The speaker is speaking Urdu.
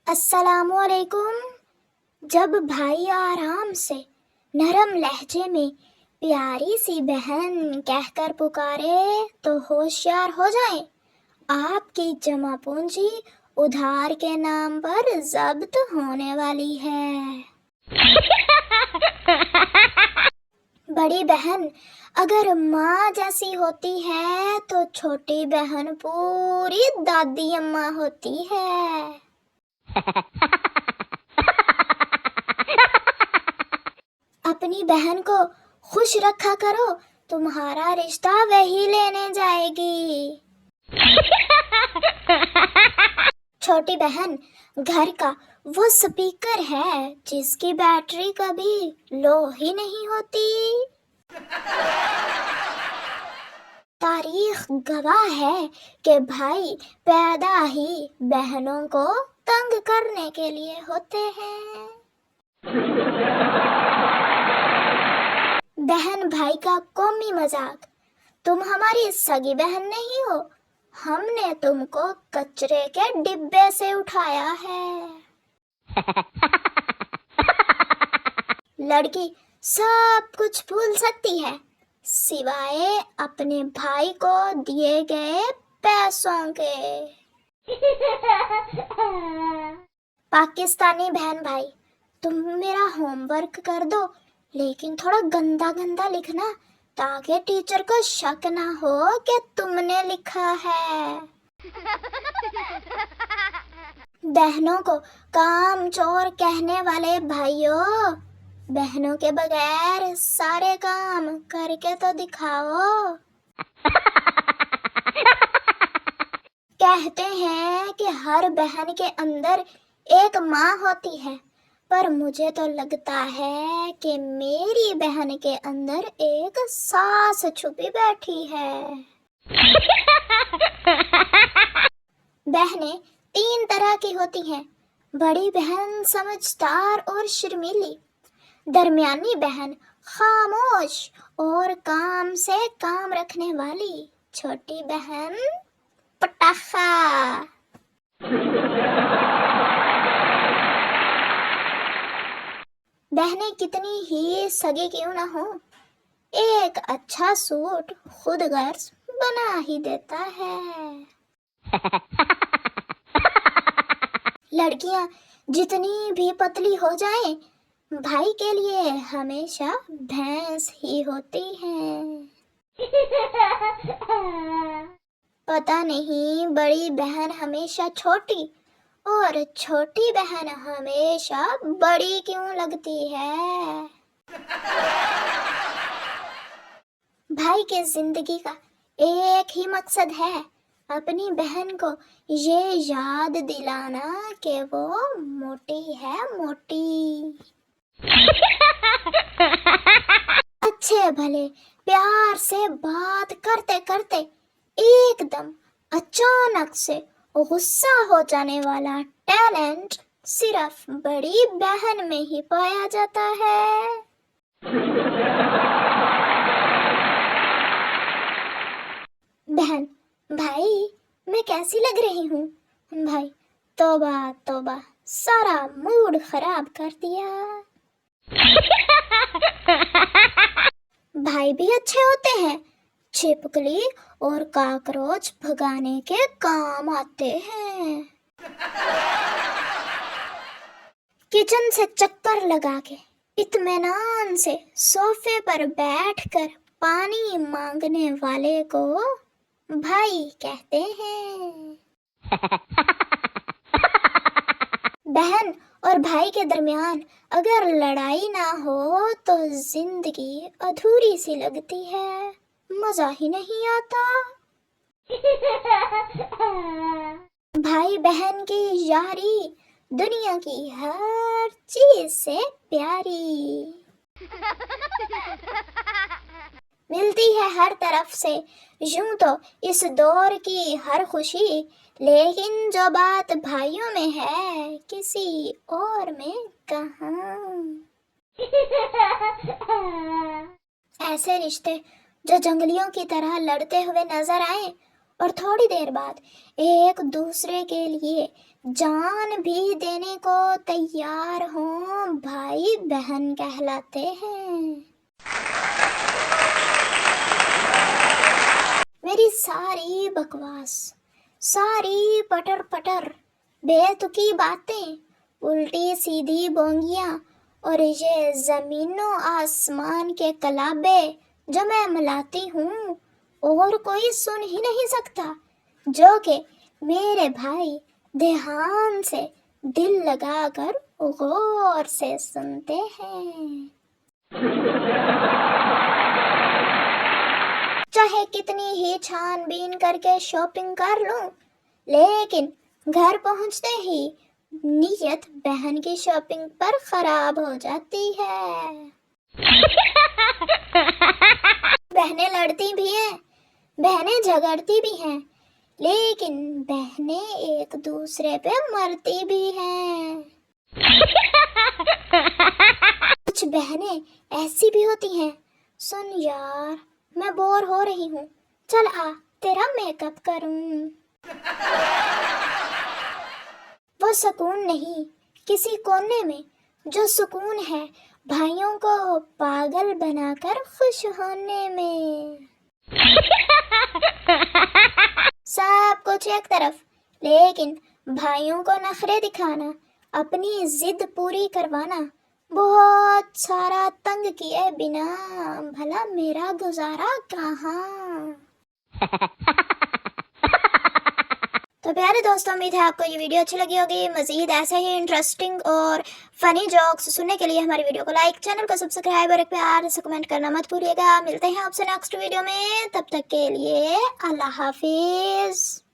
السلام علیکم۔ جب بھائی آرام سے نرم لہجے میں پیاری سی بہن کہہ کر پکارے تو ہوشیار ہو جائیں، آپ کی جمع پونجی ادھار کے نام پر ضبط ہونے والی ہے۔ بڑی بہن اگر ماں جیسی ہوتی ہے تو چھوٹی بہن پوری دادی اماں ہوتی ہے۔ اپنی بہن کو خوش رکھا کرو، تمہارا رشتہ وہی لینے جائے گی۔ چھوٹی بہن گھر کا وہ سپیکر ہے جس کی بیٹری کبھی لو ہی نہیں ہوتی۔ تاریخ گواہ ہے کہ بھائی پیدا ہی بہنوں کو تنگ کرنے کے لیے ہوتے ہیں۔ بہن بھائی کا قومی مذاق: تم ہماری سگی بہن نہیں ہو، ہم نے تم کو کچرے کے ڈبے سے اٹھایا ہے۔ لڑکی سب کچھ بھول سکتی ہے سوائے اپنے بھائی کو دیے گئے پیسوں کے۔ پاکستانی بہن بھائی، تم میرا ہوم ورک کر دو لیکن تھوڑا گندا گندا لکھنا تاکہ ٹیچر کو شک نہ ہو کہ تم نے لکھا ہے۔ بہنوں کو کام چور کہنے والے بھائیوں، بہنوں کے بغیر سارے کام کر کے تو دکھاؤ۔ کہتے ہیں کہ ہر بہن کے اندر ایک ماں ہوتی ہے، پر مجھے تو لگتا ہے کہ میری بہن کے اندر ایک ساس چھپی بیٹھی ہے۔ بہنیں 3 طرح کی ہوتی ہیں: بڑی بہن سمجھدار اور شرمیلی، درمیانی بہن خاموش اور کام سے کام رکھنے والی، چھوٹی بہن پٹاخہ۔ بہنیں کتنی ہی سگی کیوں نہ ہوں، ایک اچھا سوٹ خود غرض بنا ہی دیتا ہے۔ لڑکیاں جتنی بھی پتلی ہو جائیں، بھائی کے لیے ہمیشہ بھینس ہی ہوتی ہیں۔ پتہ نہیں بڑی بہن ہمیشہ چھوٹی اور چھوٹی بہن ہمیشہ بڑی کیوں لگتی ہے۔ بھائی کی زندگی کا ایک ہی مقصد ہے، اپنی بہن کو یہ یاد دلانا کہ وہ موٹی ہے، موٹی۔ اچھے بھلے پیار سے بات کرتے کرتے ایک دم اچانک سے غصہ ہو جانے والا ٹیلنٹ صرف بڑی بہن میں ہی پایا جاتا ہے۔ بہن: بھائی میں کیسی لگ رہی ہوں؟ بھائی: توبہ توبہ، سارا موڈ خراب کر دیا۔ بھائی بھی اچھے ہوتے ہیں، چھپکلی اور کاکروچ بھگانے کے کام آتے ہیں۔ کچن سے چکر لگا کے اطمینان سے صوفے پر بیٹھ کر پانی مانگنے والے کو بھائی کہتے ہیں۔ بہن اور بھائی کے درمیان اگر لڑائی نہ ہو تو زندگی ادھوری سی لگتی ہے، مزہ ہی نہیں آتا۔ بھائی بہن کی یاری دنیا کی ہر چیز سے پیاری، ملتی ہے ہر طرف سے، یوں تو اس دور کی ہر خوشی، لیکن جو بات بھائیوں میں ہے کسی اور میں کہاں۔ ایسے رشتے جو جنگلیوں کی طرح لڑتے ہوئے نظر آئیں اور تھوڑی دیر بعد ایک دوسرے کے لیے جان بھی دینے کو تیار ہوں، بھائی بہن کہلاتے ہیں۔ میری ساری بکواس، ساری پٹر پٹر بے تکی باتیں، الٹی سیدھی بونگیاں اور یہ زمین و آسمان کے کلابے جو میں ملاتی ہوں اور کوئی سن ہی نہیں سکتا، جو کہ میرے بھائی دھیان سے دل لگا کر غور سے سنتے ہیں۔ چاہے کتنی ہی چھان بین کر کے شاپنگ کر لوں، لیکن گھر پہنچتے ہی نیت بہن کی شاپنگ پر خراب ہو جاتی ہے۔ بہنیں لڑتی بھی ہیں، بہنیں جھگڑتی بھی ہیں، لیکن بہنیں ایک دوسرے پہ مرتی بھی ہیں۔ کچھ بہنیں ایسی بھی ہوتی ہیں، سن یار میں بور ہو رہی ہوں، چل آ تیرا میک اپ کروں۔ وہ سکون نہیں، کسی کونے میں جو سکون ہے بھائیوں کو پاگل بنا کر خوش ہونے میں۔ سب کچھ ایک طرف، لیکن بھائیوں کو نخرے دکھانا، اپنی ضد پوری کروانا، بہت سارا تنگ کیے بنا بھلا میرا گزارا کہاں۔ تو پیارے دوستوں، امید ہے آپ کو یہ ویڈیو اچھی لگی ہوگی۔ مزید ایسے ہی انٹرسٹنگ اور فنی جوکس سننے کے لیے ہماری ویڈیو کو لائک، چینل کو سبسکرائب اور ایک پیار سے کمنٹ کرنا مت بھولیے گا۔ ملتے ہیں آپ سے نیکسٹ ویڈیو میں، تب تک کے لیے اللہ حافظ۔